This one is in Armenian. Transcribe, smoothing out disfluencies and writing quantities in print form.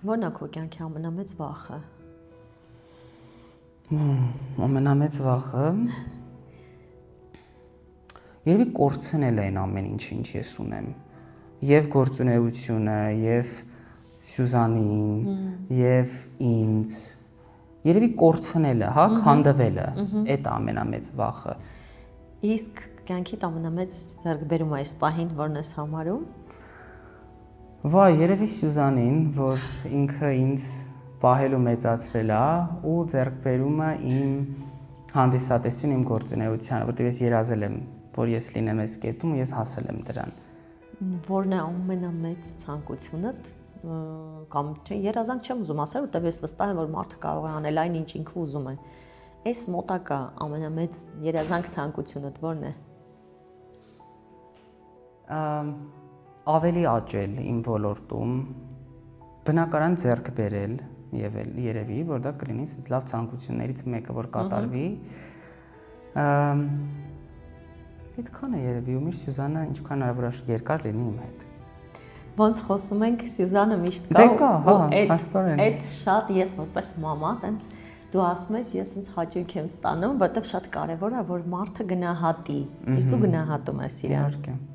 Ո՞րն է քո կյանքի ամենամեծ վախը։ Ամենամեծ վախը երևի կորցնել այն ամեն ինչը, ինչ ես ունեմ։ Եվ գործունեությունը, եւ Սյուզանին, եւ ինձ։ Երևի կորցնելը, հա, քանդվելը, այդ ամենամեծ վախը։ Իսկ կյանքիդ ամենամեծ ձեռքբերումը այս պահին որն ես համարում։ Վայ, երևի Սյուզանին, որ ինքը ինձ պահել ու մեծացրել է ու ձեռքբերումը իմ հանդիսատեսություն, իմ գործունեությանը, որտեղ ես երազել եմ, որ ես լինեմ այս կետում ու ես հասել եմ դրան։ Որն է ամենամեծ ցանկությունդ կամ չէ, երազանք չեմ ուզում ասել, որտեղ ես վստահ եմ, որ մարդը կարող է անել այն, ինչ ինքը ուզում է։ Այս մոտակա ամենամեծ երազանք ցանկությունդ որն է։ Ավելի աճել իմ ոլորտում, բնակարան ձեռք բերել եւ երևի, որ դա կլինի ինձ լավ ցանկություններից մեկը, որ կատարվի։ Այդքան է երևի, ու միշտ Սյուզանը ինչքան հնարավոր է երկար լինի իմ հետ։ Ոնց խոսում ենք, Սյուզանը միշտ կա։ Դե կա, հա, հաստորեն։ Այդ շատ ես որպես մամա, տենց դու ասում ես, ես ինձ հաճույք եմ ստանում, որովհետև շատ կարևոր է, որ մարդը գնահատի։ Իսկ դու գնահատում ես իրան։ Իհարկե։